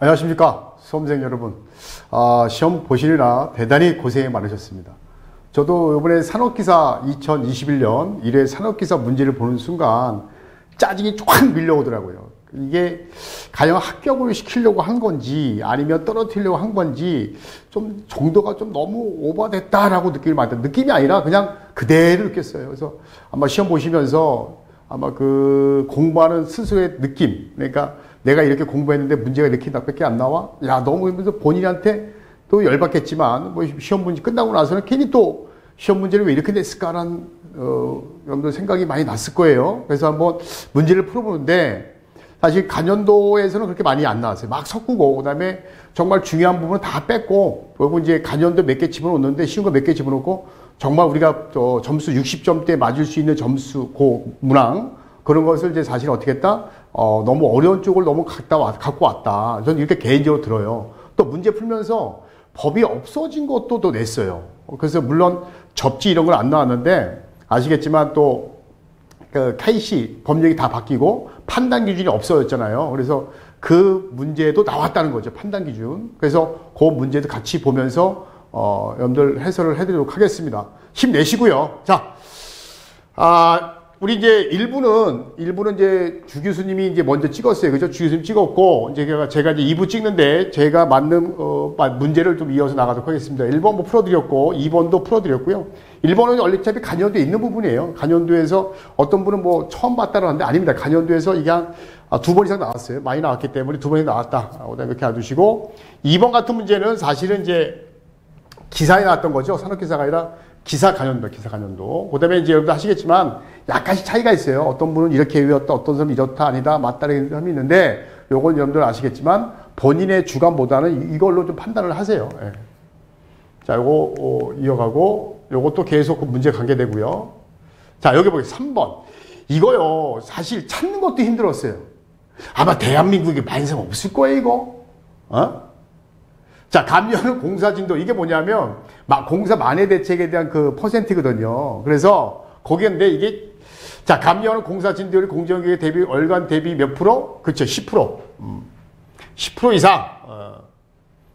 안녕하십니까 수험생 여러분. 시험 보시느라 대단히 고생이 많으셨습니다. 저도 이번에 산업기사 2021년 1회 산업기사 문제를 보는 순간 짜증이 쫙 밀려오더라고요. 이게 가령 합격을 시키려고 한 건지 아니면 떨어뜨리려고 한 건지 좀 정도가 좀 너무 오버됐다라고 느낌이 많다. 느낌이 아니라 그냥 그대로 느꼈어요. 그래서 아마 시험 보시면서 아마 그 공부하는 스스로의 느낌, 그러니까 내가 이렇게 공부했는데 문제가 이렇게 밖에 안 나와? 야, 너무 본인한테 또 열받겠지만, 뭐 시험 문제 끝나고 나서는 괜히 또 시험 문제를 왜 이렇게 냈을까라는, 여러분들 생각이 많이 났을 거예요. 그래서 한번 문제를 풀어보는데, 사실 간연도에서는 그렇게 많이 안 나왔어요. 막 섞고, 그 다음에 정말 중요한 부분은 다 뺐고, 그리고 이제 간연도 몇 개 집어넣는데, 쉬운 거 몇 개 집어넣고, 정말 우리가 점수 60점대 맞을 수 있는 점수, 문항, 그런 것을 이제 사실 어떻게 했다? 너무 어려운 쪽을 너무 갖고 왔다. 저는 이렇게 개인적으로 들어요. 또 문제 풀면서 법이 없어진 것도 또 냈어요. 그래서 물론 접지 이런 건 안 나왔는데, 아시겠지만 또, 그 KC 법령이 다 바뀌고 판단 기준이 없어졌잖아요. 그래서 그 문제도 나왔다는 거죠. 판단 기준. 그래서 그 문제도 같이 보면서, 여러분들 해설을 해드리도록 하겠습니다. 힘내시고요. 자, 우리 이제 1부는 이제 주 교수님이 이제 먼저 찍었어요. 그죠? 주 교수님 찍었고, 이제 제가 이제 2부 찍는데, 제가 맞는, 문제를 좀 이어서 나가도록 하겠습니다. 1번 뭐 풀어드렸고, 2번도 풀어드렸고요. 1번은 어차피 간연도에 있는 부분이에요. 간연도에서 어떤 분은 뭐 처음 봤다고 하는데, 아닙니다. 간연도에서 이게 한 2번 이상 나왔어요. 많이 나왔기 때문에 2번이 나왔다. 그 다음에 이렇게 놔두시고, 2번 같은 문제는 사실은 이제 기사에 나왔던 거죠. 산업기사가 아니라 기사 간연도. 그 다음에 이제 여러분도 하시겠지만 약간씩 차이가 있어요. 어떤 분은 이렇게 외웠다, 어떤 사람은 이렇다, 아니다, 맞다라는 사람이 있는데, 요건 여러분들 아시겠지만 본인의 주관보다는 이걸로 좀 판단을 하세요. 예. 자, 요거 이어가고, 요것도 계속 문제 관계되고요. 자, 여기 보세요. 3번. 이거요, 사실 찾는 것도 힘들었어요. 아마 대한민국에 많은 사람 없을 거예요, 이거. 자, 감면은 공사진도, 이게 뭐냐면, 공사 만회 대책에 대한 그 퍼센트거든요. 그래서, 거기인데, 이게, 자, 감면은 공사 진도율 공정기획 대비, 월간 대비 몇 프로? 그쵸, 10%. 10% 이상,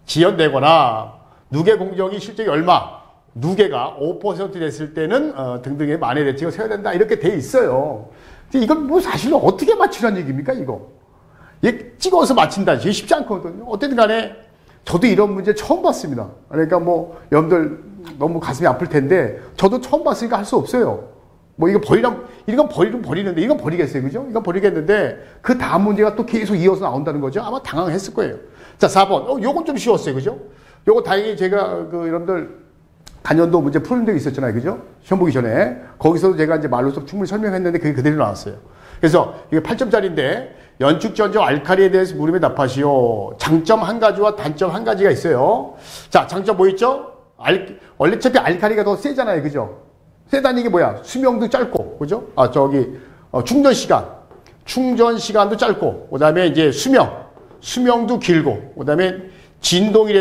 지연되거나, 누계 공정이 실적이 얼마? 누계가 5% 됐을 때는, 등등의 만회 대책을 세워야 된다. 이렇게 돼 있어요. 근데 이건 뭐 사실은 어떻게 맞추라는 얘기입니까, 이거? 이게 찍어서 맞힌다. 이게 쉽지 않거든요. 어쨌든 간에, 저도 이런 문제 처음 봤습니다. 그러니까 뭐, 여러분들 너무 가슴이 아플 텐데, 저도 처음 봤으니까 할 수 없어요. 뭐, 이거 이건 버리는데, 이건 버리겠어요. 그죠? 이건 버리겠는데, 그 다음 문제가 또 계속 이어서 나온다는 거죠. 아마 당황했을 거예요. 자, 4번. 요건 좀 쉬웠어요. 그죠? 요거 다행히 제가, 여러분들, 간연도 문제 푸는 데 있었잖아요. 그죠? 시험 보기 전에. 거기서도 제가 이제 말로서 충분히 설명했는데, 그게 그대로 나왔어요. 그래서, 이게 8점짜리인데, 연축전적 알칼리에 대해서 물음에 답하시오. 장점 한 가지와 단점 한 가지가 있어요. 자, 장점 뭐 있죠? 원래 어차피 알칼리가 더 세잖아요. 그죠? 세다는 게 뭐야? 수명도 짧고, 그죠? 충전 시간도 짧고, 그 다음에 이제 수명도 길고, 그 다음에 진동에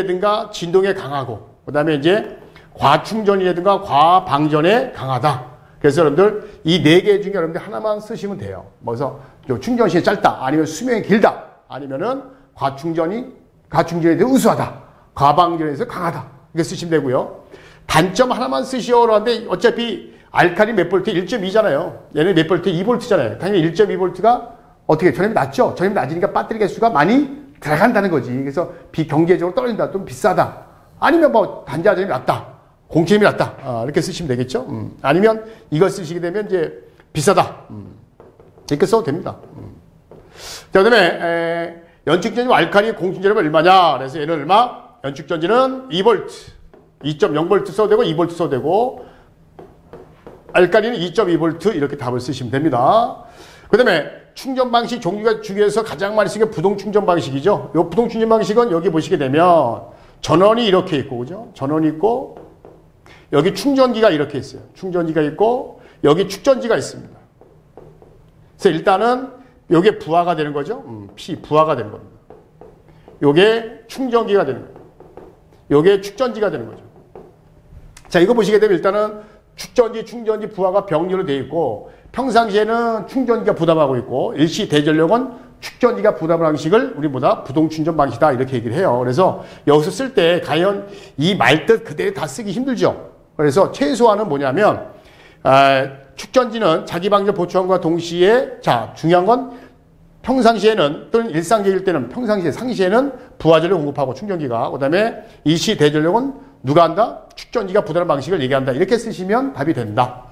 강하고, 그 다음에 이제 과충전이라든가 과방전에 강하다. 그래서 여러분들 이 4개 중에 여러분들 하나만 쓰시면 돼요. 그래서 충전 시간이 짧다, 아니면 수명이 길다, 아니면은 과충전에 대해 우수하다, 과방전에 대해서 강하다. 이렇게 쓰시면 되고요. 단점 하나만 쓰시오로 하는데 어차피 알칼리 몇 볼트? 1.2잖아요. 얘는 몇 볼트? 2볼트잖아요. 당연히 1.2볼트가 어떻게 전압이 낮죠? 전압이 낮으니까 배터리 개수가 많이 들어간다는 거지. 그래서 경제적으로 떨어진다, 좀 비싸다, 아니면 뭐 단자전이 낮다, 공체임이 낮다, 이렇게 쓰시면 되겠죠. 아니면 이걸 쓰시게 되면 이제 비싸다, 이렇게 써도 됩니다. 자, 그 다음에 연축전지 알칼리 공충전압이 얼마냐? 그래서 얘는 얼마? 연축전지는 2V, 2.0V 써도 되고 2V 써도 되고, 알칼리는 2.2V 이렇게 답을 쓰시면 됩니다. 그 다음에 충전 방식 종류가 중에서 가장 많이 쓰는 게 부동 충전 방식이죠. 이 부동 충전 방식은 여기 보시게 되면 전원이 이렇게 있고, 그죠? 전원이 있고, 여기 충전기가 이렇게 있어요. 충전기가 있고, 여기 축전지가 있습니다. 그래서 일단은 요게 부하가 되는 거죠. 부하가 되는 겁니다. 요게 충전기가 되는 거예요. 요게 축전지가 되는 거죠. 자, 이거 보시게 되면 일단은 축전지, 충전지, 부하가 병렬로 되어 있고, 평상시에는 충전기가 부담하고 있고, 일시 대전력은 축전기가 부담 방식을 우리 뭐다? 부동충전 방식이다. 이렇게 얘기를 해요. 그래서 여기서 쓸 때 과연 이 말뜻 그대로 다 쓰기 힘들죠. 그래서 최소한은 뭐냐면, 축전지는 자기 방전 보충함과 동시에, 자, 중요한 건 평상시에는 또는 일상적일 때는 평상시에, 상시에는 부하전력 공급하고 충전기가, 그 다음에 일시 대전력은 누가 한다? 축전기가 부담 방식을 얘기한다. 이렇게 쓰시면 답이 된다.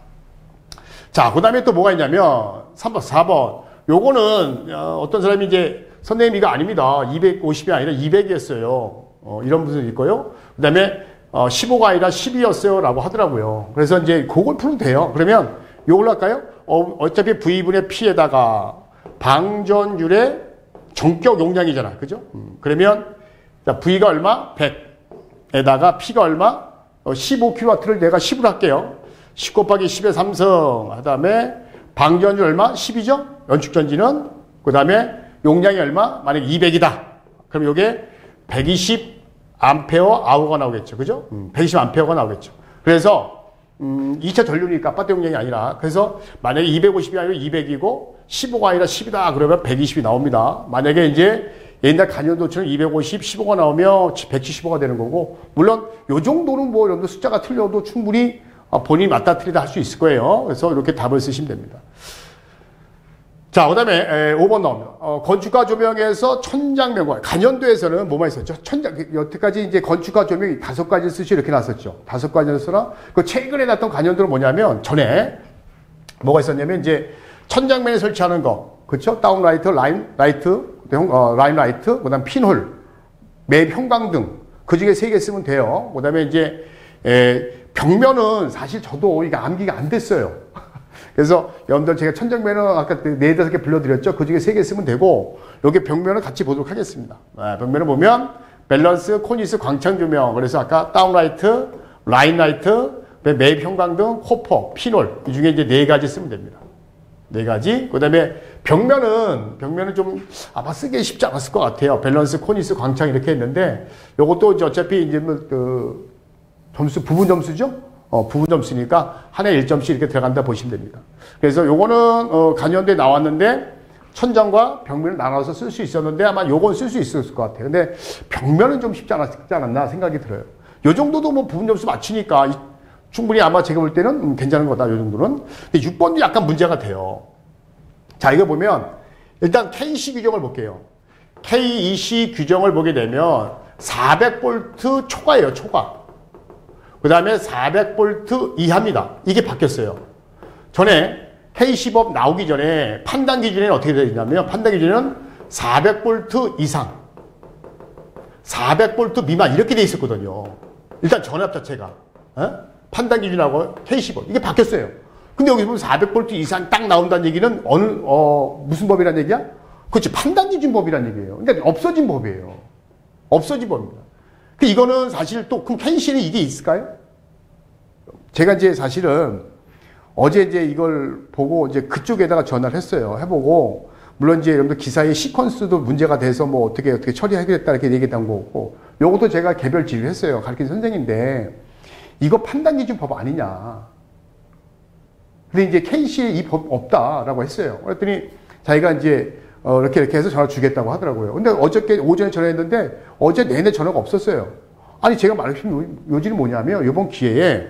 자, 그 다음에 또 뭐가 있냐면, 3번, 4번. 요거는, 어떤 사람이 이제, 선생님 이거 아닙니다. 250이 아니라 200이었어요. 이런 분이 있고요. 그 다음에, 15가 아니라 10이었어요. 라고 하더라고요. 그래서 이제 그걸 풀면 돼요. 그러면, 요걸로 할까요? 어차피 V분의 P에다가 방전율의 전격 용량이잖아. 그죠? 그러면, 자, V가 얼마? 100에다가 P가 얼마? 15kW를 내가 10으로 할게요. 10 곱하기 10의 3승. 그 다음에 방전율 얼마? 10이죠? 연축전지는. 그 다음에 용량이 얼마? 만약에 200이다. 그럼 요게 120 암페어 아워가 나오겠죠. 그죠? 120 암페어가 나오겠죠. 그래서 2차 전류니까 배터리 용량이 아니라. 그래서 만약에 250이 아니라 200이고 15가 아니라 10이다. 그러면 120이 나옵니다. 만약에 이제 옛날 간연도처럼 250, 15가 나오면 175가 되는 거고, 물론 요 정도는 뭐 여러분들 숫자가 틀려도 충분히 본인이 맞다 틀리다 할 수 있을 거예요. 그래서 이렇게 답을 쓰시면 됩니다. 자, 그 다음에 5번 나옵니다. 건축가 조명에서 천장명과 간연도에서는 뭐만 있었죠? 여태까지 이제 건축가 조명이 5가지 쓰시 이렇게 나왔었죠. 5가지를 쓰나? 그 최근에 났던 간연도는 뭐냐면, 전에 뭐가 있었냐면, 이제 천장면에 설치하는 거. 그쵸? 다운라이트, 라인라이트, 라인라이트, 그 다음 핀홀, 맵 형광등. 그 중에 3개 쓰면 돼요. 그 다음에 이제, 벽면은 사실 저도 이게 암기가 안 됐어요. 그래서 여러분들 제가 천장면은 아까 4-5개 불러드렸죠. 그 중에 3개 쓰면 되고, 여기 벽면을 같이 보도록 하겠습니다. 벽면을 보면, 밸런스, 코니스, 광창조명. 그래서 아까 다운라이트, 라인라이트, 맵 형광등, 코퍼, 핀홀. 이 중에 이제 4가지 쓰면 됩니다. 4가지. 그 다음에 벽면은 좀 아마 쓰기 쉽지 않았을 것 같아요. 밸런스, 코니스, 광창 이렇게 했는데, 요것도 이제 어차피 이제 점수, 부분 점수죠? 부분 점수니까 한 해 1점씩 이렇게 들어간다 보시면 됩니다. 그래서 요거는, 간연도에 나왔는데, 천장과 벽면을 나눠서 쓸 수 있었는데, 아마 요건 쓸 수 있었을 것 같아요. 근데 벽면은 좀 쉽지 않았나 생각이 들어요. 요 정도도 뭐 부분 점수 맞추니까 충분히 아마 제가 볼 때는 괜찮은 거다, 요 정도는. 근데 6번도 약간 문제가 돼요. 자, 이거 보면, 일단 KC 규정을 볼게요. KEC 규정을 보게 되면, 400V 초과예요, 초과. 그 다음에 400V 이하입니다. 이게 바뀌었어요. 전에 KC법 나오기 전에 판단 기준에는 어떻게 되어 있냐면, 판단 기준에는 400V 이상, 400V 미만 이렇게 돼 있었거든요. 일단 전압 자체가. 판단 기준하고 KC법. 이게 바뀌었어요. 근데 여기 보면 400V 이상 딱 나온다는 얘기는 무슨 법이란 얘기야? 그렇지. 판단 기준 법이란 얘기예요. 그러니까 없어진 법이에요. 없어진 법입니다. 이거는 사실 또, 그럼 KC는 이게 있을까요? 제가 이제 사실은 어제 이제 이걸 보고 이제 그쪽에다가 전화를 했어요. 해보고, 물론 이제 여러분들 기사의 시퀀스도 문제가 돼서 뭐 어떻게 처리하겠다 이렇게 얘기했던 거고, 요것도 제가 개별 질의를 했어요. 가르치는 선생인데, 이거 판단 기준 법 아니냐. 근데 이제 KC에 이 법 없다라고 했어요. 그랬더니 자기가 이제 이렇게 해서 전화 주겠다고 하더라고요. 근데 어저께 오전에 전화했는데 어제 내내 전화가 없었어요. 아니 제가 말했던 요지는 뭐냐면 이번 기회에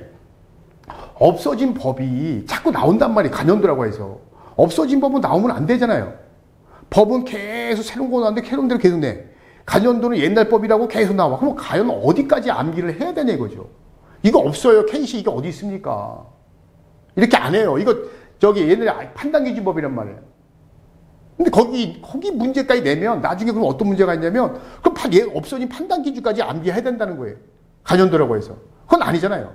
없어진 법이 자꾸 나온단 말이에요. 간연도라고 해서. 없어진 법은 나오면 안 되잖아요. 법은 계속 새로운 거 나오는데 새로운 대로 계속 내. 간연도는 옛날 법이라고 계속 나와. 그럼 과연 어디까지 암기를 해야 되냐 이거죠. 이거 없어요. KC 이게 어디 있습니까? 이렇게 안 해요. 이거 저기 옛날에 판단기준법이란 말이에요. 근데 거기 문제까지 내면 나중에 그럼 어떤 문제가 있냐면 그럼 없어진 판단기준까지 암기해야 된다는 거예요. 간연도라고 해서. 그건 아니잖아요.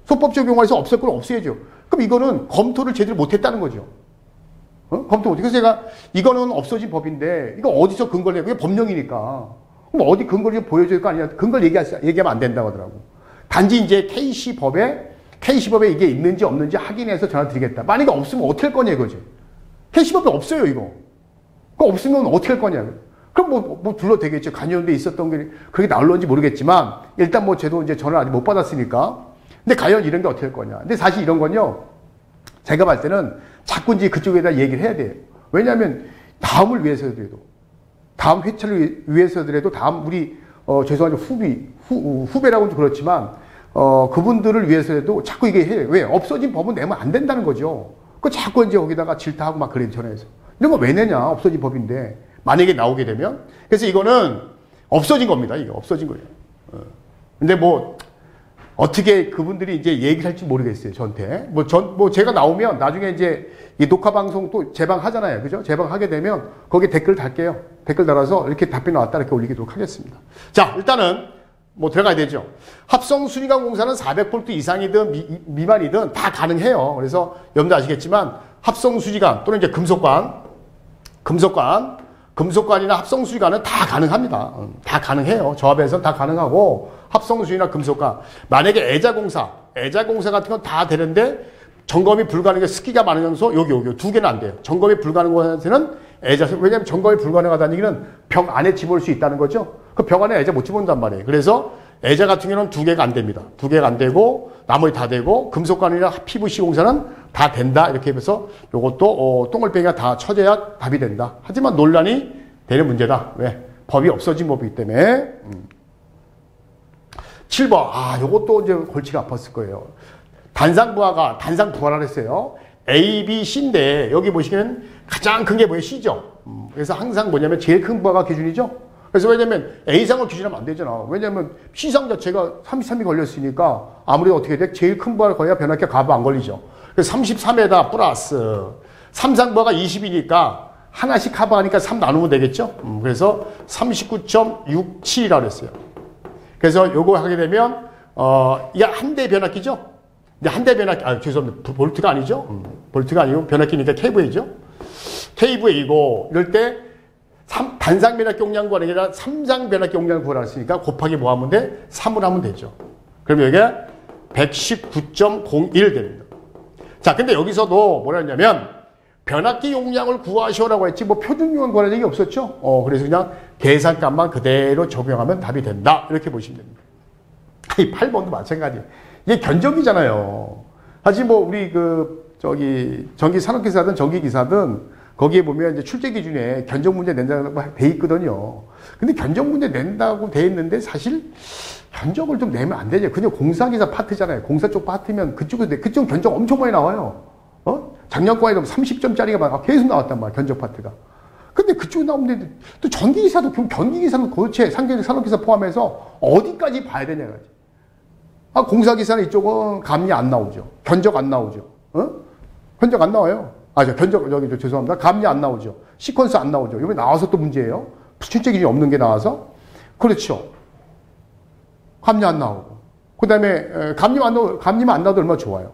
소법 적용해서 없앨 걸 없애야죠. 그럼 이거는 검토를 제대로 못했다는 거죠. 검토 못해. 그래서 제가 이거는 없어진 법인데 이거 어디서 근거를 해? 그게 법령이니까. 그럼 어디 근거를 보여줄 거 아니냐. 근거를 얘기하면 안 된다고 하더라고. 단지 이제 KC법에 이게 있는지 없는지 확인해서 전화 드리겠다. 만약에 없으면 어떻게 할 거냐 이거지. KC법이 없어요 이거. 그거 없으면 어떻게 할 거냐. 그럼 뭐 둘러도 되겠죠. 간연도에 있었던 게 그게 나올런지 모르겠지만 일단 뭐 저도 이제 전화를 아직 못 받았으니까. 근데 과연 이런 게 어떻게 할 거냐. 근데 사실 이런 건요. 제가 봤을 때는 자꾸 이제 그쪽에다 얘기를 해야 돼요. 왜냐하면 다음을 위해서라도, 다음 회차를 위해서라도, 다음 우리 죄송하죠, 후배라고는 그렇지만 그분들을 위해서라도 자꾸 이게 해요. 왜? 없어진 법은 내면 안 된다는 거죠. 그 자꾸 이제 거기다가 질타하고 막 그래, 전화해서. 이런 거 왜 내냐? 없어진 법인데. 만약에 나오게 되면. 그래서 이거는 없어진 겁니다. 이거 없어진 거예요. 근데 뭐, 어떻게 그분들이 이제 얘기를 할지 모르겠어요, 저한테. 제가 나오면 나중에 이제 이 녹화 방송 또 재방하잖아요. 그죠? 재방하게 되면 거기에 댓글 달게요. 댓글 달아서 이렇게 답변 나왔다 이렇게 올리도록 하겠습니다. 자, 일단은 뭐 들어가야 되죠. 합성 순위관 공사는 400V 이상이든 미만이든 다 가능해요. 그래서 여러분도 아시겠지만 합성 순위관 또는 이제 금속관이나 합성 순위관은 다 가능합니다. 다 가능해요. 조합에서는 다 가능하고 합성 순위나 금속관. 만약에 애자공사 같은 건 다 되는데 점검이 불가능해 습기가 많은 장소 여기 두 개는 안 돼요. 점검이 불가능한 데는 왜냐면 점검이 불가능하다는 얘기는 병 안에 집어올 수 있다는 거죠. 그 병 안에 애자 못 집어온단 말이에요. 그래서 애자 같은 경우는 두 개가 안 됩니다. 두 개가 안 되고 나머지 다 되고 금속관이나 PVC 공사는 다 된다. 이렇게 해서 요것도 똥을뱅이가 다 쳐져야 답이 된다. 하지만 논란이 되는 문제다. 왜? 법이 없어진 법이기 때문에. 7번. 요것도 이제 골치가 아팠을 거예요. 단상 부하라 했어요. A, B, C인데 여기 보시면 가장 큰 게 뭐예요? C죠. 그래서 항상 뭐냐면 제일 큰 부하가 기준이죠. 그래서 왜냐면 A상을 기준하면 안 되잖아. 왜냐면 C상 자체가 33이 걸렸으니까 아무래도 어떻게 돼? 제일 큰 부하를 거야 변압기가 가부 안 걸리죠. 그래서 33에다 플러스 3상 부하가 20이니까 하나씩 커버하니까 3 나누면 되겠죠. 그래서 39.67이라고 했어요. 그래서 요거 하게 되면 이게 한 대 변압기죠. 근데 한 대 변압기, 죄송합니다. 볼트가 아니죠. 볼트가 아니고 변압기니까 KVA죠. KVA이고 이럴 때 단상 변압기 용량 구하는 게 아니라 3상 변압기 용량을 구하라 했으니까 곱하기 뭐 하면 돼? 3을 하면 되죠. 그럼 여기가 119.01 됩니다. 자, 근데 여기서도 뭐라 했냐면 변압기 용량을 구하시오라고 했지 뭐 표준 용량 구하는 얘기 없었죠. 그래서 그냥 계산값만 그대로 적용하면 답이 된다. 이렇게 보시면 됩니다. 이 8번도 마찬가지예요. 이게 견적이잖아요. 사실 뭐 우리 전기 산업기사든 전기기사든 거기에 보면 이제 출제 기준에 견적 문제 낸다고 돼 있거든요. 근데 견적 문제 낸다고 돼 있는데 사실 견적을 좀 내면 안 되죠. 그냥 공사기사 파트잖아요. 공사 쪽 파트면 그쪽 견적 엄청 많이 나와요. 작년 거에도 30점짜리가 계속 나왔단 말이야. 견적 파트가. 근데 그쪽에 나오는데 또 전기기사도 전기기사는 도대체 산업기사 포함해서 어디까지 봐야 되냐 이거지. 공사기사는 이쪽은 감리 안 나오죠. 견적 안 나오죠. 견적 안 나와요. 죄송합니다. 감리 안 나오죠. 시퀀스 안 나오죠. 이번에 나와서 또 문제예요. 출제 기준이 없는 게 나와서. 그렇죠. 감리 안 나오고. 그 다음에, 감리만 안 나와도 얼마나 좋아요.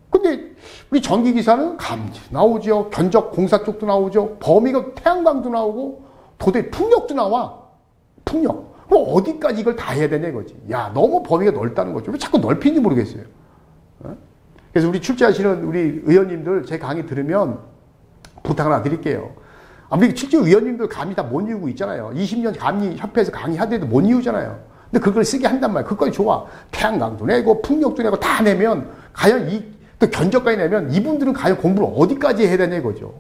근데, 우리 전기기사는 감리 나오죠. 견적 공사 쪽도 나오죠. 범위가 태양광도 나오고, 도대 풍력도 나와. 풍력. 그럼 어디까지 이걸 다 해야 되냐 이거지. 야, 너무 범위가 넓다는 거죠. 왜 자꾸 넓히는지 모르겠어요. 그래서 우리 출제하시는 우리 의원님들 제 강의 들으면 부탁 하나 드릴게요. 우리 출제 의원님들 감리 다 못 이루고 있잖아요. 20년 감리 협회에서 강의하더라도 못 이루잖아요. 근데 그걸 쓰게 한단 말이에요. 그거까지 좋아. 태양광도 내고 풍력도 내고 다 내면 과연 또 견적까지 내면 이분들은 과연 공부를 어디까지 해야 되냐 이거죠.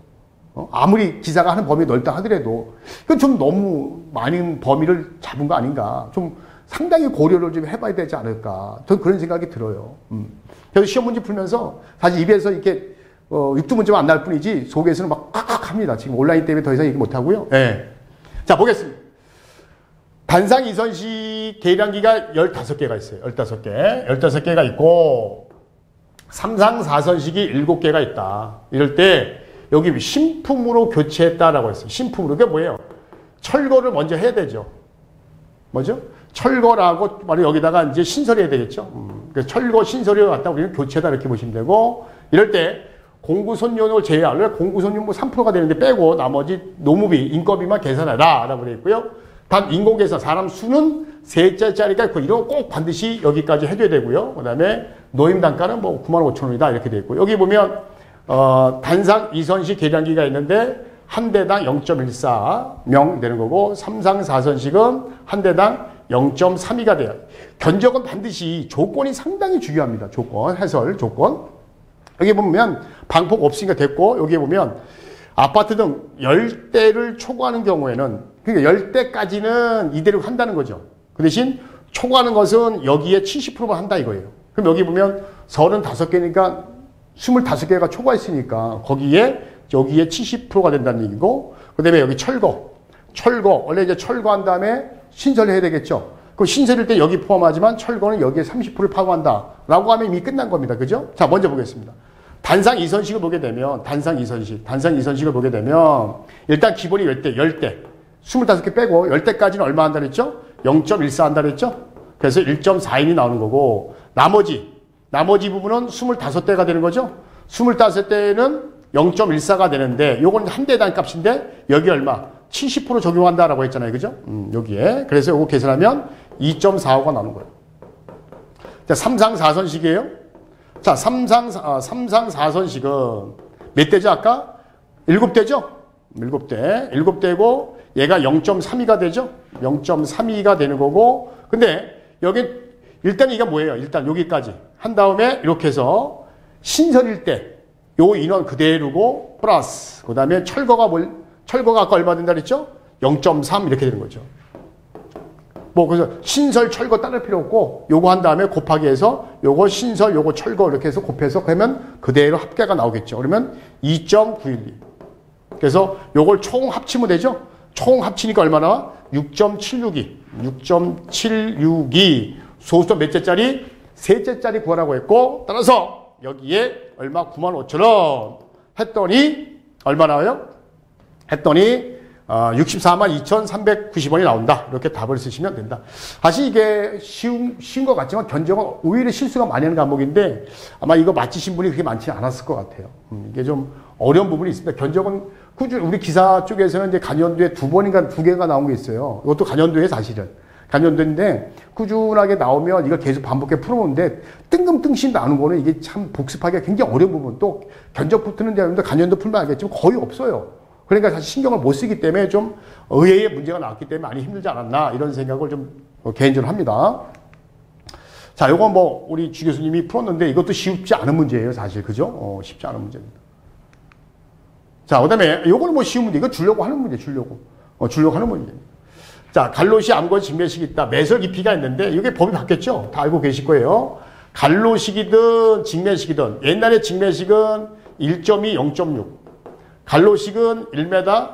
아무리 기사가 하는 범위 넓다 하더라도 그건 좀 너무 많은 범위를 잡은 거 아닌가. 좀 상당히 고려를 좀 해봐야 되지 않을까. 저는 그런 생각이 들어요. 그래서 시험 문제 풀면서 사실 입에서 이렇게 육두문제만 안 나올 뿐이지 속에서는 막 칵칵 합니다. 지금 온라인 때문에 더 이상 얘기 못 하고요. 네. 자, 보겠습니다. 단상 이선식 계량기가 15개가 있어요. 15개. 15개가 있고 3상 4선식이 7개가 있다. 이럴 때 여기 신품으로 교체했다라고 했어요. 신품으로. 그게 뭐예요? 철거를 먼저 해야 되죠. 뭐죠? 철거라고 바로 여기다가 이제 신설해야 되겠죠. 철거 신설이 왔다 우리는 교체다 이렇게 보시면 되고 이럴 때 공구손료를 제외하려 공구손료 뭐 3%가 되는데 빼고 나머지 노무비 인건비만 계산하라라고 되어 있고요. 단 인공계산 사람 수는 3자짜리가 있고 이런 거 꼭 반드시 여기까지 해줘야 되고요. 그다음에 노임 단가는 뭐 95,000원이다 이렇게 되어 있고 여기 보면 단상 이선식 계량기가 있는데 한 대당 0.14명 되는 거고 3상 4선식은 한 대당 0.32가 돼요. 견적은 반드시 조건이 상당히 중요합니다. 조건, 해설, 조건. 여기 보면 방폭 없으니까 됐고 여기 보면 아파트 등 10대를 초과하는 경우에는, 그러니까 10대까지는 이대로 한다는 거죠. 그 대신 초과하는 것은 여기에 70%만 한다 이거예요. 그럼 여기 보면 35개니까 25개가 초과했으니까 여기에 70%가 된다는 얘기고, 그 다음에 여기 철거, 원래 이제 철거한 다음에 신설을 해야 되겠죠. 그 신설일 때 여기 포함하지만 철거는 여기에 30%를 포함한다 라고 하면 이미 끝난 겁니다. 그죠? 자, 먼저 보겠습니다. 단상 2선식을 보게 되면, 단상 2선식을 보게 되면, 일단 기본이 10대. 25개 빼고 10대까지는 얼마 한다 그랬죠? 0.14 한다 그랬죠? 그래서 1.42이 나오는 거고, 나머지 부분은 25대가 되는 거죠? 25대는 0.14가 되는데, 요건 한 대당 값인데, 여기 얼마? 70% 적용한다라고 했잖아요. 그죠? 여기에. 그래서 요거 계산하면 2.45가 나오는 거예요. 자, 3상 4선식이에요. 자, 3상 4선식은 몇 대죠, 아까? 7대죠? 7대. 7대고, 얘가 0.32가 되죠? 0.32가 되는 거고, 근데, 여기, 일단 이게 뭐예요? 일단 여기까지. 한 다음에, 이렇게 해서, 신설일 때, 요 인원 그대로고, 플러스, 그 다음에 철거가 아까 얼마 된다 그랬죠? 0.3 이렇게 되는 거죠. 그래서 신설, 철거 따를 필요 없고, 요거 한 다음에 곱하기 해서, 요거 신설, 요거 철거 이렇게 해서 곱해서, 그러면 그대로 합계가 나오겠죠. 그러면 2.912. 그래서 요걸 총 합치면 되죠? 총 합치니까 얼마나? 6.762. 6.762. 소수점 몇 제짜리? 셋째짜리 구하라고 했고, 따라서 여기에 얼마? 95,000원. 했더니, 얼마 나와요? 했더니, 642,390원이 나온다. 이렇게 답을 쓰시면 된다. 사실 이게 쉬운 것 같지만 견적은 오히려 실수가 많이 하는 과목인데 아마 이거 맞히신 분이 그렇게 많지 않았을 것 같아요. 이게 좀 어려운 부분이 있습니다. 견적은 꾸준히 우리 기사 쪽에서는 이제 간연도에 2개가 나온 게 있어요. 이것도 간연도에 사실은. 간연도인데 꾸준하게 나오면 이걸 계속 반복해 풀어오는데 뜬금뜬금 나오는 거는 이게 참 복습하기가 굉장히 어려운 부분. 또 견적 붙는 데 간연도 풀면 알겠지만 거의 없어요. 그러니까 사실 신경을 못 쓰기 때문에 좀 의외의 문제가 나왔기 때문에 많이 힘들지 않았나 이런 생각을 좀 개인적으로 합니다. 자, 요건 우리 주 교수님이 풀었는데 이것도 쉽지 않은 문제예요, 사실. 그죠? 쉽지 않은 문제입니다. 자, 그 다음에 요거는 쉬운 문제. 이거 주려고 하는 문제, 주려고 하는 문제입니다. 자, 갈로시, 암건, 직매식이 있다. 매설 깊이가 있는데 이게 법이 바뀌었죠? 다 알고 계실 거예요. 갈로식이든 직매식이든 옛날에 직매식은 1.2, 0.6. 갈로식은 1m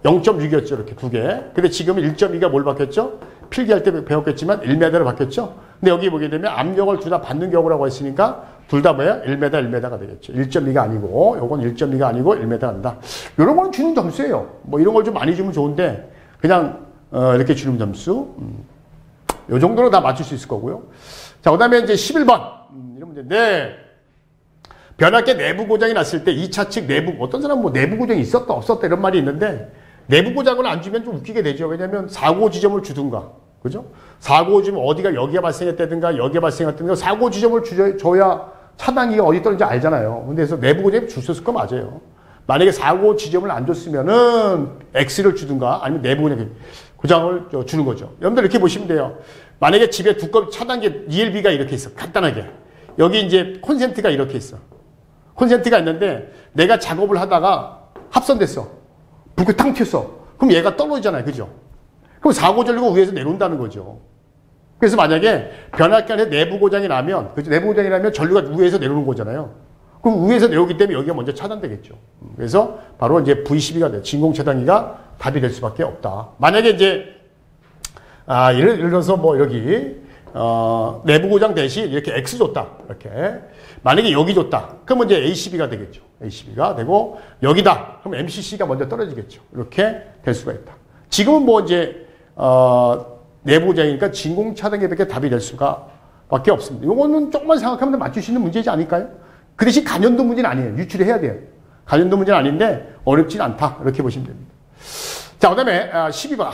0.6이었죠. 이렇게 2개. 근데 지금은 1.2가 뭘 바뀌었죠? 필기할 때 배웠겠지만 1m로 바뀌었죠. 근데 여기 보게 되면 압력을 둘 다 받는 경우라고 했으니까 둘 다 뭐야? 1m가 되겠죠. 1.2가 아니고, 요건 1.2가 아니고 1m가 된다. 요런 거는 주는 점수예요. 이런 걸 좀 많이 주면 좋은데, 그냥, 이렇게 주는 점수. 요 정도로 다 맞출 수 있을 거고요. 자, 그 다음에 이제 11번. 이런 문제인데, 변압계 내부 고장이 났을 때 2차 측 내부, 어떤 사람은 내부 고장이 있었다, 없었다 이런 말이 있는데, 내부 고장을 안 주면 좀 웃기게 되죠. 왜냐면 사고 지점을 주든가. 그죠? 사고 주면 어디가 여기가 발생했다든가, 여기가 발생했다든가, 사고 지점을 줘야 차단기가 어디 떨어진지 알잖아요. 근데 그래서 내부 고장이 줬을 거 맞아요. 만약에 사고 지점을 안 줬으면은 X를 주든가, 아니면 내부 고장을 주는 거죠. 여러분들 이렇게 보시면 돼요. 만약에 집에 두꺼운 차단기 ELB가 이렇게 있어. 간단하게. 여기 이제 콘센트가 이렇게 있어. 콘센트가 있는데 내가 작업을 하다가 합선됐어. 불이 탕 튀었어. 그럼 얘가 떨어지잖아요. 그죠? 그럼 사고 전류가 위에서 내려온다는 거죠. 그래서 만약에 변압기 안에 내부 고장이 나면, 그죠? 내부 고장이 나면 전류가 위에서 내려오는 거잖아요. 그럼 위에서 내려오기 때문에 여기가 먼저 차단되겠죠. 그래서 바로 이제 V12가 돼. 진공 차단기가 답이 될 수밖에 없다. 만약에 이제, 예를 들어서 여기, 내부 고장 대신 이렇게 X 줬다. 이렇게. 만약에 여기 줬다. 그러면 이제 ACB가 되겠죠. ACB가 되고, 여기다. 그럼 MCC가 먼저 떨어지겠죠. 이렇게 될 수가 있다. 지금은 이제, 내부 고장이니까 진공 차단기밖에 답이 될 수가 밖에 없습니다. 요거는 조금만 생각하면 맞출 수 있는 문제이지 않을까요? 그 대신 간연도 문제는 아니에요. 유출을 해야 돼요. 간연도 문제는 아닌데, 어렵진 않다. 이렇게 보시면 됩니다. 자, 그 다음에, 12번.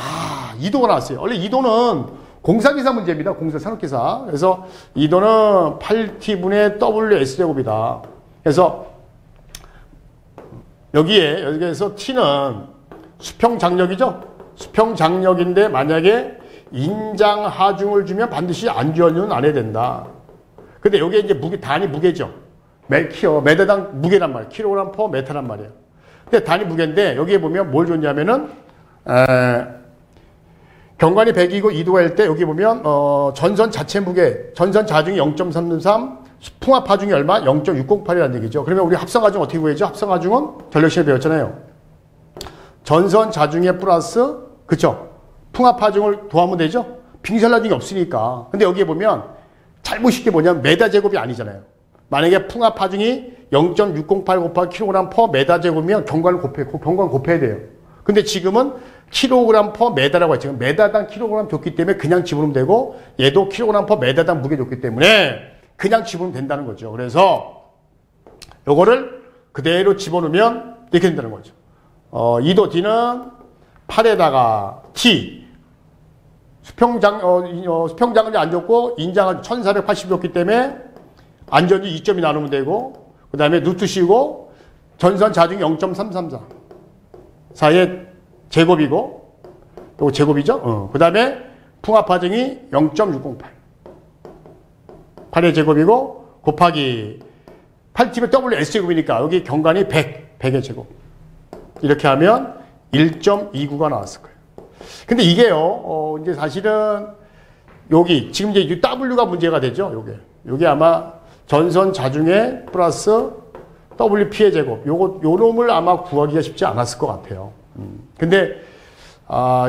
이도가 나왔어요. 원래 이도는 공사기사 문제입니다. 산업기사. 그래서 이도는 8T분의 WS제곱이다. 그래서 여기에서 T는 수평장력이죠. 수평장력인데 만약에 인장하중을 주면 반드시 안전은 안 해야 된다. 근데 여기에 이제 단위 무게죠. 매대당 무게란 말이에요. 킬로그램 퍼 메타란 말이에요. 근데 단위 무게인데 여기에 보면 뭘 줬냐면은 경관이 100이고 2도일 때 여기 보면 전선 자체 무게, 전선 자중이 0.33, 풍합 하중이 얼마? 0.608이라는 얘기죠. 그러면 우리 합성 하중 어떻게 구해야죠? 합성 하중은 전력 시간에 배웠잖아요. 전선 자중에 플러스 그쵸? 풍합 하중을 더하면 되죠? 빙설 하중이 없으니까. 근데 여기에 보면 잘못이 게 뭐냐면 메다 제곱이 아니잖아요. 만약에 풍합 하중이 0.608 곱하기 킬로그램 퍼 메다 제곱이면 경관을 곱해야 돼요. 근데 지금은 킬로그램 퍼 메다라고 했죠. 메다당 킬로그램 줬기 때문에 그냥 집어넣으면 되고 얘도 킬로그램 퍼 메다당 무게 줬기 때문에 그냥 집어넣으면 된다는 거죠. 그래서 요거를 그대로 집어넣으면 이렇게 된다는 거죠. 2도 D는 8에다가 T 수평장은 안 줬고 인장은 1480 줬기 때문에 안전지 2점이 나누면 되고 그 다음에 루트 C고 전선 자중이 0.334 4의 제곱이고 또 제곱이죠. 그 다음에 풍합 하중이 0.608 8의 제곱이고 곱하기 8팀의 WS제곱이니까 여기 경관이 100의 제곱 이렇게 하면 1.29가 나왔을 거예요. 근데 이게요, 이제 사실은 여기 지금 이제 W가 문제가 되죠. 요게 아마 전선 자중에 플러스 WP의 제곱 요 놈을 아마 구하기가 쉽지 않았을 것 같아요. 근데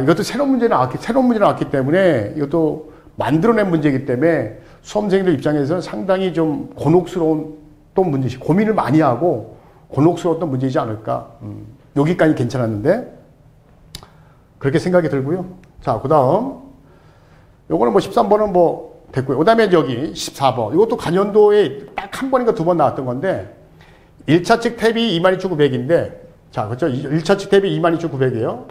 이것도 새로운 문제 나왔기 때문에 이것도 만들어낸 문제이기 때문에 수험생들 입장에서는 상당히 좀 곤혹스러운 또 문제시 고민을 많이 하고 곤혹스러웠던 문제이지 않을까. 여기까지 괜찮았는데 그렇게 생각이 들고요. 자, 그 다음 요거는 뭐 13번은 뭐 됐고요. 그 다음에 여기 14번 이것도 간연도에 딱 한 번인가 두 번 나왔던 건데 1차 측 탭이 22,900인데 자, 그렇죠? 1차 측 탭이 22,900이에요.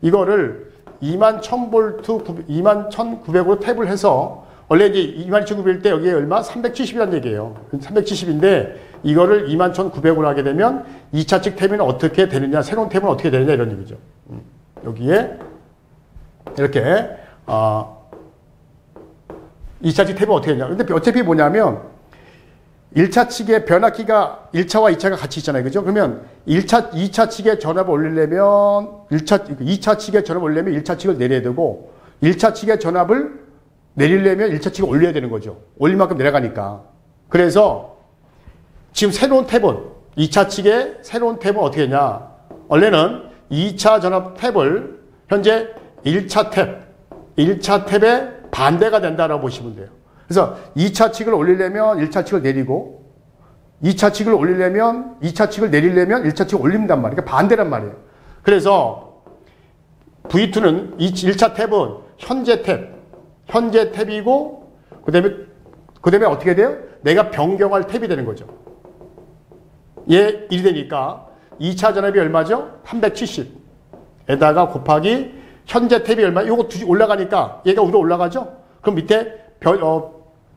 이거를 21,000V, 21,900으로 탭을 해서 원래 이제 22,900일 때 여기에 얼마? 370이라는 얘기예요. 370인데 이거를 21,900으로 하게 되면 2차 측 탭은 어떻게 되느냐, 새로운 탭은 어떻게 되느냐 이런 얘기죠. 여기에 이렇게 2차 측 탭은 어떻게 되냐. 근데 어차피 뭐냐면 1차 측의 변압기가 1차와 2차가 같이 있잖아요. 그죠? 그러면 2차 측의 전압을 올리려면 2차 측의 전압을 올리려면 1차 측을 내려야 되고 1차 측의 전압을 내리려면 1차 측을 올려야 되는 거죠. 올린 만큼 내려가니까. 그래서 지금 새로운 탭은 2차 측의 새로운 탭은 어떻게 했냐. 원래는 2차 전압 탭을 현재 1차 탭의 반대가 된다라고 보시면 돼요. 그래서 2차 측을 올리려면 1차 측을 내리고 2차 측을 올리려면 2차 측을 내리려면 1차 측을 올린단 말이에요. 그러니까 반대란 말이에요. 그래서 V2는 1차 탭은 현재 탭이고 그다음에 어떻게 돼요? 내가 변경할 탭이 되는 거죠. 얘 1이 되니까 2차 전압이 얼마죠? 370에다가 곱하기 현재 탭이 얼마? 요거 올라가니까 얘가 위로 올라가죠? 그럼 밑에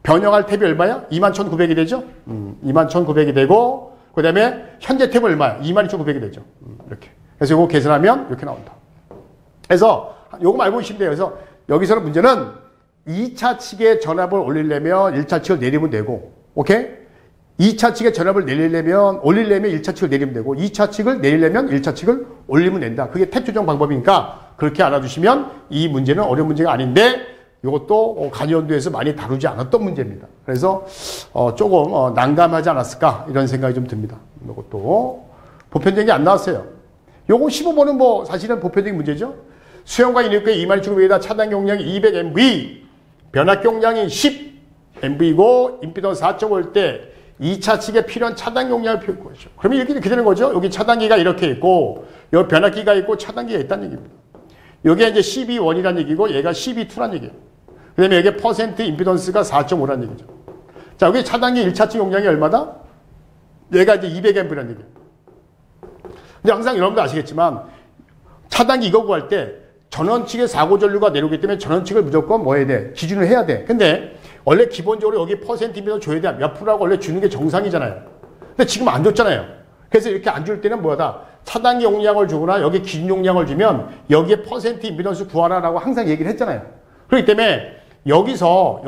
변형할 탭이 얼마야? 21,900이 되죠? 21,900이 되고 그 다음에 현재 탭은 얼마야? 22,900이 되죠. 이렇게. 그래서 요거 계산하면 이렇게 나온다. 그래서 요거 알고 계시면 돼요. 그래서 여기서는 문제는 2차 측의 전압을 올리려면 1차 측을 내리면 되고, 오케이? 2차 측의 전압을 올리려면 1차 측을 내리면 되고, 2차 측을 내리려면 1차 측을 올리면 된다. 그게 탭 조정 방법이니까 그렇게 알아두시면 이 문제는 어려운 문제가 아닌데, 이것도 간이연도에서 많이 다루지 않았던 문제입니다. 그래서 조금 난감하지 않았을까 이런 생각이 좀 듭니다. 이것도 보편적인 게 안 나왔어요. 요거 15번은 뭐 사실은 보편적인 문제죠. 수용과 인입구의 22,900에다 차단 용량이 200MV, 변압 용량이 10MV이고 임피던스 4.5일 때 2차 측에 필요한 차단 용량을 표현한 거죠. 그러면 이렇게 되는 거죠. 여기 차단기가 이렇게 있고 여기 변압기가 있고 차단기가 있다는 얘기입니다. 여기에 이제 12.1이라는 얘기고 얘가 12.2라는 얘기예요. 그 다음에 여기 퍼센트 임피던스가 4.5라는 얘기죠. 자, 여기 차단기 1차 측 용량이 얼마다? 얘가 이제 200A라는 얘기예요. 근데 항상 여러분도 아시겠지만 차단기 이거 구할 때 전원 측의 사고 전류가 내려오기 때문에 전원 측을 무조건 뭐 해야 돼? 기준을 해야 돼. 근데 원래 기본적으로 여기 퍼센트 임피던스 줘야 돼. 몇 프로라고 원래 주는 게 정상이잖아요. 근데 지금 안 줬잖아요. 그래서 이렇게 안 줄 때는 뭐다? 차단기 용량을 주거나 여기 기준 용량을 주면 여기에 퍼센트 임피던스 구하라라고 항상 얘기를 했잖아요. 그렇기 때문에 여기서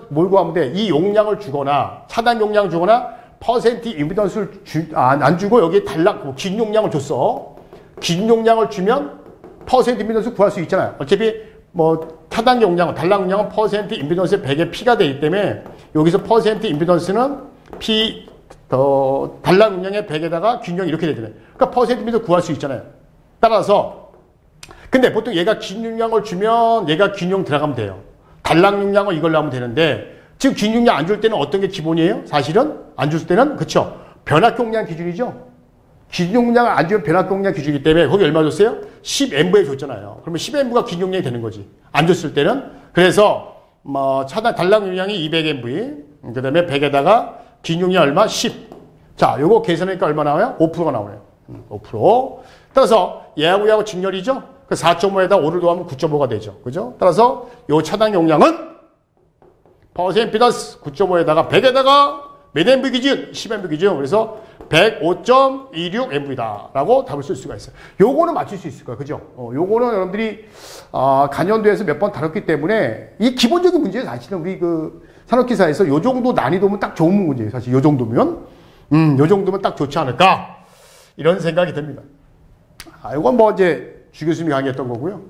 뭘 구하면 돼? 이 용량을 주거나 차단 용량을 주거나 퍼센트 임피던스를 안 주고 여기에 기준 용량을 줬어. 기준 용량을 주면 퍼센트 임피던스 구할 수 있잖아요. 어차피 뭐 차단 용량은 달랑 용량은 퍼센트 임피던스의 100의 P가 되기 때문에 여기서 퍼센트 임피던스는 달랑 용량의 100에다가 기준 용량이 이렇게 되잖아요. 그러니까 퍼센트 임피던스 구할 수 있잖아요. 따라서 근데 보통 얘가 기준 용량을 주면 얘가 기준 용 들어가면 돼요. 달랑 용량을 이걸로 하면 되는데 지금 기준 용량 안 줄 때는 어떤 게 기본이에요? 사실은 안 줄 때는 그쵸? 변압 용량 기준이죠. 기준 용량을 안 주면 변압 용량 기준이기 때문에 거기 얼마 줬어요? 10Mv에 줬잖아요. 그러면 10Mv가 기준 용량이 되는 거지. 안 줬을 때는 그래서 뭐 차단 달랑 용량이 200Mv 그다음에 100에다가 기준 용량 얼마? 10. 자, 요거 계산하니까 얼마 나와요? 5%가 나오네요. 5%. 따라서 얘하고 직렬이죠. 그 4.5에다 5를 더하면 9.5가 되죠. 그죠? 따라서 요 차단 용량은 퍼센트 임피던스 9.5에다가 100에다가 몇 MV 기준? 10MV 기준. 그래서 105.26MV다 라고 답을 쓸 수가 있어요. 요거는 맞출 수 있을 거예요. 그죠? 요거는 여러분들이 간연도에서 몇 번 다뤘기 때문에 이 기본적인 문제예요. 사실은 우리 그 산업기사에서 요 정도 난이도면 딱 좋은 문제예요. 사실 요 정도면 요 정도면 딱 좋지 않을까 이런 생각이 듭니다. 요건 뭐 이제 주 교수님이 강의했던 거고요.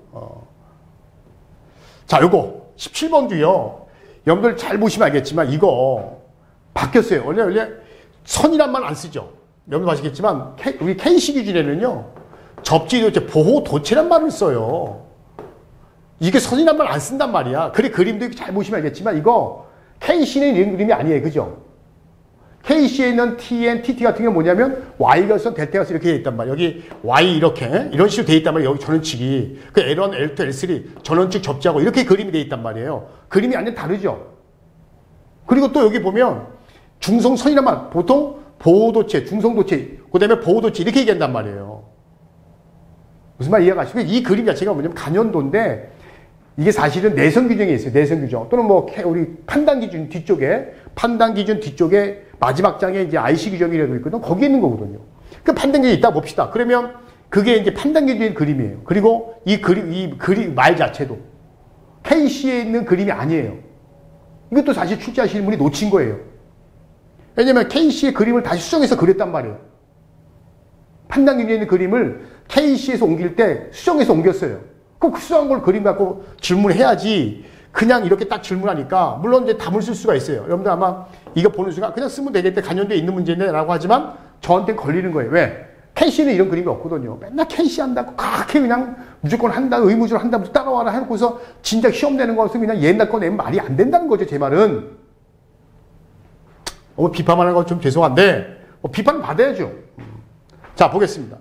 자, 요거 17번도요. 여러분들 잘 보시면 알겠지만 이거 바뀌었어요. 원래 선이란 말 안 쓰죠. 여러분들 아시겠지만 우리 KC 기준에는요. 접지 도체, 보호 도체란 말을 써요. 이게 선이란 말 안 쓴단 말이야. 그래 그림도 잘 보시면 알겠지만 이거 KC는 이런 그림이 아니에요. 그죠? KC에 있는 TN, TT 같은 게 뭐냐면 Y가선 델타가서 이렇게 돼 있단 말이에요. 여기 Y 이렇게 이런 식으로 돼 있단 말이에요. 여기 전원축이 그 L1, L2, L3 전원축 접지하고 이렇게 그림이 돼 있단 말이에요. 그림이 완전 다르죠. 그리고 또 여기 보면 중성선이란 말 보통 보호도체, 중성도체, 그 다음에 보호도체 이렇게 얘기한단 말이에요. 무슨 말 이해가시고 이 그림 자체가 뭐냐면 간연도인데 이게 사실은 내선 규정에 있어요. 내선 규정 또는 뭐 우리 판단 기준 뒤쪽에 마지막 장에 이제 IC 규정이라고 있거든. 거기에 있는 거거든요. 그 판단 기준이 있다 봅시다. 그러면 그게 이제 판단 기준인 그림이에요. 그리고 이 그림 말 자체도 KC에 있는 그림이 아니에요. 이것도 사실 출제하시는 분이 놓친 거예요. 왜냐면 KC의 그림을 다시 수정해서 그렸단 말이에요. 판단 기준에 있는 그림을 KC에서 옮길 때 수정해서 옮겼어요. 그럼 그 수정한 걸 그림 갖고 질문해야지. 그냥 이렇게 딱 질문하니까 물론 이제 답을 쓸 수가 있어요. 여러분들 아마 이거 보는 순간 그냥 쓰면 되겠대. 간연도에 있는 문제네 라고 하지만 저한테는 걸리는 거예요. 왜? KC는 이런 그림이 없거든요. 맨날 KC 한다고 그렇게 그냥 무조건 한다, 의무적으로 한다고 따라와라 해놓고서 진짜 시험 내는 것은 그냥 옛날 거 내면 말이 안 된다는 거죠. 제 말은. 비판하는 건 좀 죄송한데 비판은 받아야죠. 자, 보겠습니다.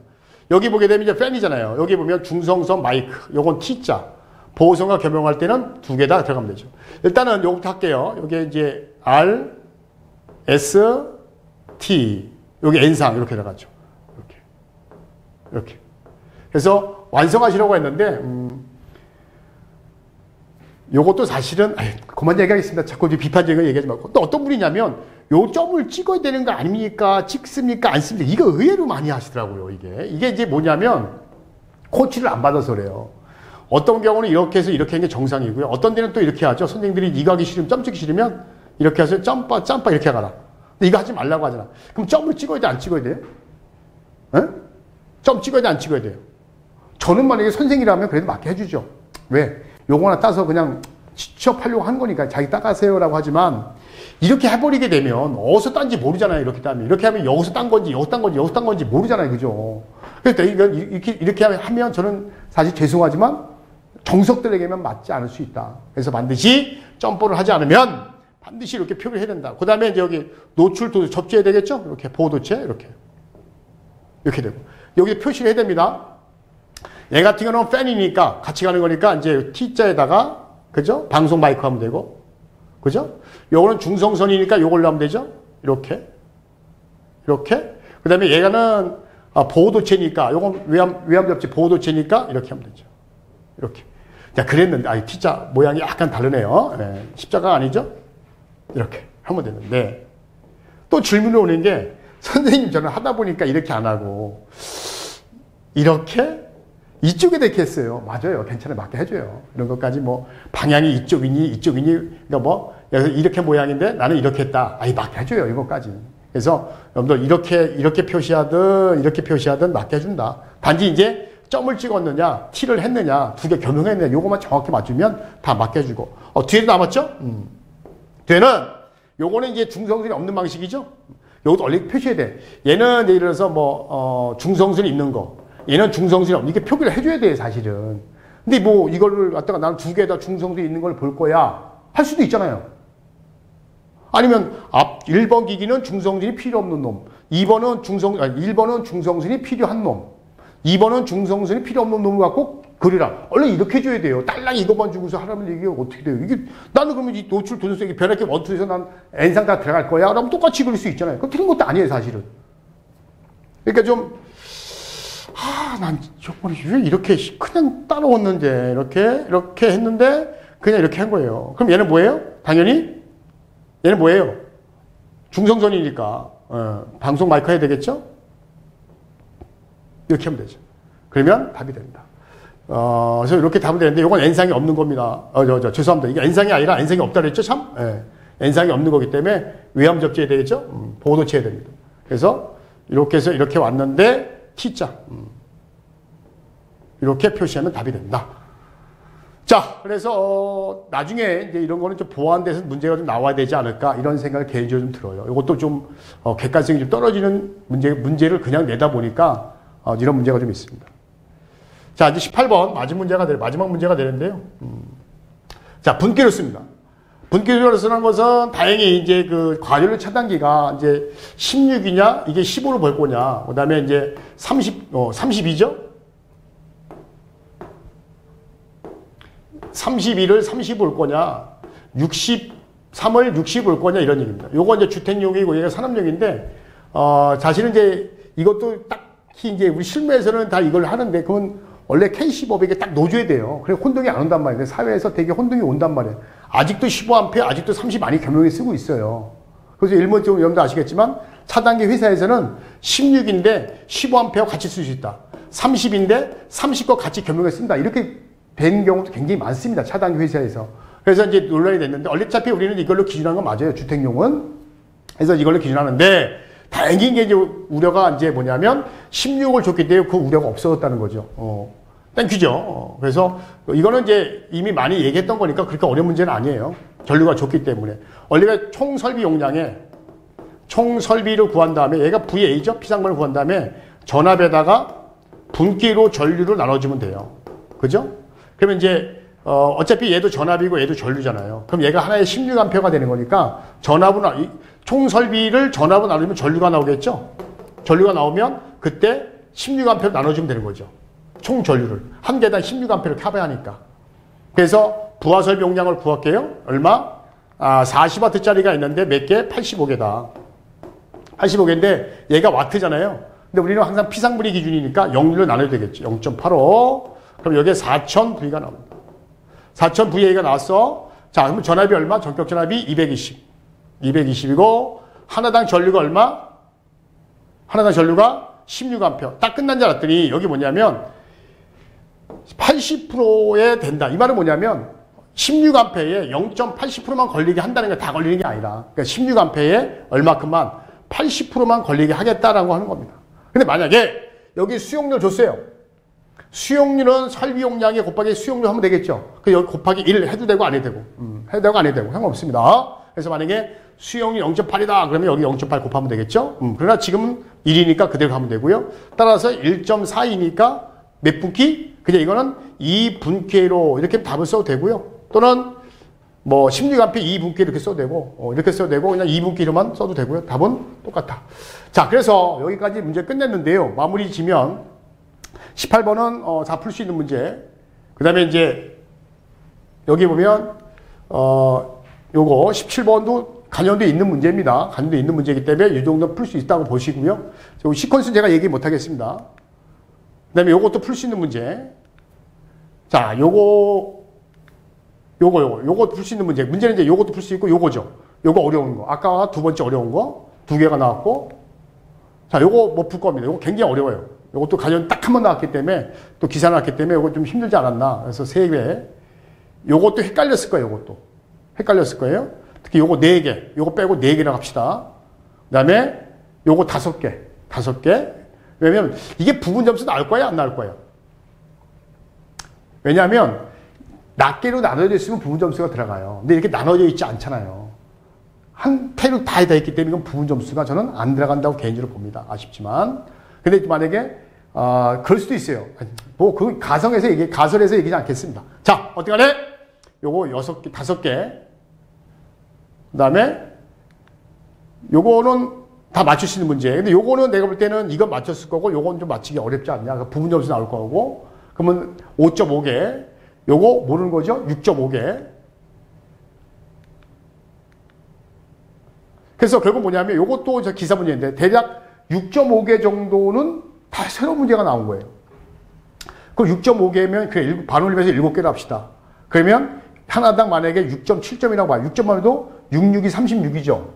여기 보게 되면 이제 팬이잖아요. 여기 보면 중성선 마이크, 요건 T자. 보호선과 겸용할 때는 두 개 다 들어가면 되죠. 일단은 요거부터 할게요. 여기 이제 R, S, T. 여기 N상 이렇게 들어가죠. 이렇게. 그래서 완성하시라고 했는데, 요것도 사실은, 그만 얘기하겠습니다. 자꾸 비판적인 거 얘기하지 말고. 또 어떤 분이냐면, 요 점을 찍어야 되는 거 아닙니까? 찍습니까? 안 씁니까? 이거 의외로 많이 하시더라고요, 이게. 이게 이제 뭐냐면, 코치를 안 받아서 그래요. 어떤 경우는 이렇게 해서 이렇게 하는 게 정상이고요. 어떤 데는 또 이렇게 하죠. 선생님들이 이거 하기 싫으면, 점 찍기 싫으면, 이렇게 해서 점빠 이렇게 가라. 근데 이거 하지 말라고 하잖아. 그럼 점을 찍어야 돼, 안 찍어야 돼요? 에? 점 찍어야 돼, 안 찍어야 돼요? 저는 만약에 선생이라면 그래도 맞게 해주죠. 왜? 요거 하나 따서 그냥 취업하려고 한 거니까 자기 따가세요라고 하지만 이렇게 해버리게 되면 어디서 딴지 모르잖아요. 이렇게 따면. 이렇게 하면 여기서 딴 건지 여기서 딴 건지 여기서 딴 건지 모르잖아요. 그죠? 그러니까 이렇게 하면 저는 사실 죄송하지만 정석들에게만 맞지 않을 수 있다. 그래서 반드시 점포를 하지 않으면 반드시 이렇게 표기를 해야 된다. 그 다음에 이제 여기 노출도 접지해야 되겠죠? 이렇게 보호도체 이렇게 되고 여기 표시를 해야 됩니다. 얘 같은 경우는 팬이니까 같이 가는 거니까 이제 T자에다가 그죠? 방송 마이크 하면 되고 그죠? 요거는 중성선이니까 요걸로 하면 되죠? 이렇게 그 다음에 얘가는 보호도체니까 요건 외암접지 보호도체니까 이렇게 하면 되죠. 이렇게. 자, 그랬는데 T자 모양이 약간 다르네요. 네. 십자가 아니죠? 이렇게 하면 되는데 또 질문이 오는 게 선생님 저는 하다 보니까 이렇게 안 하고 이렇게 이쪽에다 이렇게 했어요. 맞아요. 괜찮아요. 맞게 해줘요. 이런 것까지 뭐 방향이 이쪽이니 그러니까 뭐 이렇게 모양인데 나는 이렇게 했다. 맞게 해줘요. 이것까지. 그래서 여러분들 이렇게 표시하든 맞게 해준다. 단지 이제 점을 찍었느냐, T를 했느냐, 두 개 겸용했느냐, 요것만 정확히 맞추면 다 맞게 해주고. 뒤에도 남았죠? 뒤에는 요거는 이제 중성순이 없는 방식이죠? 요것도 원래 표시해야 돼. 얘는 예를 들어서 중성순이 있는 거. 얘는 중성순이 없는, 이게 표기를 해줘야 돼, 사실은. 근데 뭐 이거를 갖다가 나는 두 개 다 중성순이 있는 걸 볼 거야. 할 수도 있잖아요. 아니면 1번 기기는 중성순이 필요 없는 놈. 1번은 중성순이 필요한 놈. 2번은 중성순이 필요 없는 놈을 갖고 그리라. 원래 이렇게 해줘야 돼요. 딸랑 이것만 주고서 하라면 이게 어떻게 돼요? 이게 나는 그러면 이 노출 도전성이 변화기 원투에서 난 N상 다 들어갈 거야. 그러면 똑같이 그릴 수 있잖아요. 그건 틀린 것도 아니에요, 사실은. 그러니까 좀 난 저번에 왜 이렇게 그냥 따라왔는지 이렇게 했는데 그냥 이렇게 한 거예요. 그럼 얘는 뭐예요? 당연히 얘는 뭐예요? 중성선이니까 방송 마이크 해야 되겠죠? 이렇게 하면 되죠. 그러면 답이 됩니다. 그래서 이렇게 답은 되는데 이건 N상이 없는 겁니다. 죄송합니다. 이게 N상이 아니라 N상이 없다 그랬죠? 참? N상이 없는 거기 때문에 외함 접지해야 되겠죠? 보호도치해야 됩니다. 그래서 이렇게 해서 이렇게 왔는데 T자. 이렇게 표시하면 답이 된다. 자, 그래서 나중에 이제 이런 거는 좀 보완돼서 문제가 좀 나와야 되지 않을까 이런 생각을 개인적으로 좀 들어요. 이것도 좀 객관성이 좀 떨어지는 문제를 그냥 내다 보니까 이런 문제가 좀 있습니다. 자, 이제 18번 마지막 문제가 되는데요. 자, 분기를 씁니다. 분기를 쓰는 것은 다행히 이제 그 과열률 차단기가 이제 16이냐 이게 15로 볼 거냐. 그다음에 이제 32죠. 31을 30 올 거냐, 63을 60 올 거냐 이런 얘기입니다. 요거 이제 주택용이고 얘가 산업용인데 사실은 이제 이것도 딱히 이제 우리 실무에서는 다 이걸 하는데 그건 원래 K1500에 딱 넣어줘야 돼요. 그래 혼동이 안 온단 말이에요. 사회에서 되게 혼동이 온단 말이에요. 아직도 15A, 아직도 30 많이 겸용해 쓰고 있어요. 그래서 일본적으로 여러분도 아시겠지만 차단기 회사에서는 16인데 15A 같이 쓸 수 있다. 30인데 30과 같이 겸용해 쓴다. 이렇게 된 경우도 굉장히 많습니다. 차단기 회사에서. 그래서 이제 논란이 됐는데, 어차피 우리는 이걸로 기준하는 건 맞아요. 주택용은. 그래서 이걸로 기준하는데, 다행인 게 이제 우려가 이제 뭐냐면, 16을 줬기 때문에 그 우려가 없어졌다는 거죠. 땡큐죠. 그래서 이거는 이제 이미 많이 얘기했던 거니까 그렇게 어려운 문제는 아니에요. 전류가 줬기 때문에. 원래가 총 설비 용량에, 총 설비를 구한 다음에, 얘가 VA죠? 피상분을 구한 다음에, 전압에다가 분기로 전류를 나눠주면 돼요. 그죠? 그러면 이제 어차피 얘도 전압이고 얘도 전류잖아요. 그럼 얘가 하나에 16A가 되는 거니까 총 설비를 전압으로 나누면 전류가 나오겠죠? 전류가 나오면 그때 16A로 나눠주면 되는 거죠. 총 전류를. 한 개당 16A를 커버하니까. 그래서 부하 설비 용량을 구할게요. 얼마? 40W짜리가 있는데 몇 개? 85개다. 85개인데 얘가 와트잖아요. 근데 우리는 항상 피상분리 기준이니까 0로 나눠야 되겠죠. 0.85. 그럼 여기에 4000V가 나옵니다. 4000VA가 나왔어. 자, 그러면 전압이 얼마? 전격 전압이 220. 220이고, 하나당 전류가 얼마? 하나당 전류가 16A. 딱 끝난 줄 알았더니, 여기 뭐냐면, 80%에 된다. 이 말은 뭐냐면, 16A에 0.80%만 걸리게 한다는 게 다 걸리는 게 아니라, 그러니까 16A에 얼마큼만 80%만 걸리게 하겠다라고 하는 겁니다. 근데 만약에, 여기 수용료 줬어요. 수용률은 설비 용량에 곱하기 수용료 하면 되겠죠. 그 여기 곱하기 1 해도 되고 안 해도 되고. 해도 되고 안 해도 되고. 상관없습니다. 그래서 만약에 수용률 0.8이다. 그러면 여기 0.8 곱하면 되겠죠. 그러나 지금은 1이니까 그대로 가면 되고요. 따라서 1.42니까 몇 분기? 그냥 이거는 2분기로 이렇게 답을 써도 되고요. 또는 뭐 16A 2분기 이렇게 써도 되고 이렇게 써도 되고 그냥 2분기로만 써도 되고요. 답은 똑같다. 자, 그래서 여기까지 문제 끝냈는데요. 마무리 지면 18번은 다 풀 수 있는 문제. 그 다음에 이제 여기 보면 요거 17번도 관련돼 있는 문제입니다. 관련돼 있는 문제이기 때문에 이 정도 풀 수 있다고 보시고요. 시퀀스는 제가 얘기 못 하겠습니다. 그 다음에 요것도 풀 수 있는 문제. 자, 요거 풀 수 있는 문제. 문제는 이제 요것도 풀 수 있고 요거죠. 요거 어려운 거. 아까 두 번째 어려운 거 두 개가 나왔고. 자, 요거 못 풀 겁니다. 요거 굉장히 어려워요. 이것도 가전 딱 한 번 나왔기 때문에 또 기사 나왔기 때문에 이거 좀 힘들지 않았나. 그래서 3개. 요것도 헷갈렸을 거예요. 요것도 헷갈렸을 거예요. 특히 요거 4개. 요거 빼고 4개라고 합시다. 그 다음에 요거 5개. 5개. 왜냐면 이게 부분 점수 나올 거예요? 안 나올 거예요? 왜냐하면 낱개로 나눠져 있으면 부분 점수가 들어가요. 근데 이렇게 나눠져 있지 않잖아요. 한 태로 다 있기 때문에 이건 부분 점수가 저는 안 들어간다고 개인적으로 봅니다. 아쉽지만. 근데 만약에 그럴 수도 있어요. 뭐 그 가설에서 얘기하지 않겠습니다. 자, 어떻게 하래? 요거 6개, 5개. 그다음에 요거는 다 맞출 수 있는 문제. 근데 요거는 내가 볼 때는 이건 맞췄을 거고 요건 좀 맞히기 어렵지 않냐. 그러니까 부분 점수 나올 거고. 그러면 5.5개. 요거 모르는 거죠? 6.5개. 그래서 결국 뭐냐면 요것도 저 기사 문제인데 대략 6.5개 정도는 다 새로운 문제가 나온 거예요. 그럼 6.5개면 그래 반올림에서 7개를 합시다. 그러면 하나당 만약에 6.7점이라고 봐요. 6점만 해도 6, 6이 36이죠.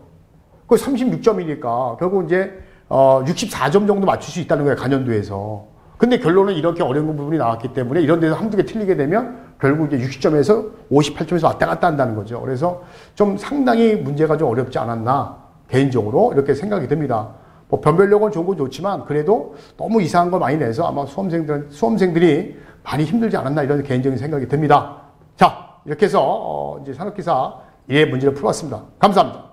그 36점이니까 결국 이제 64점 정도 맞출 수 있다는 거예요. 간연도에서. 근데 결론은 이렇게 어려운 부분이 나왔기 때문에 이런 데서 한두 개 틀리게 되면 결국 이제 60점에서 58점에서 왔다 갔다 한다는 거죠. 그래서 좀 상당히 문제가 좀 어렵지 않았나 개인적으로 이렇게 생각이 됩니다. 뭐 변별력은 좋은 건 좋지만 그래도 너무 이상한 걸 많이 내서 아마 수험생들이 많이 힘들지 않았나 이런 개인적인 생각이 듭니다. 자, 이렇게 해서 이제 산업기사 1회 문제를 풀어봤습니다. 감사합니다.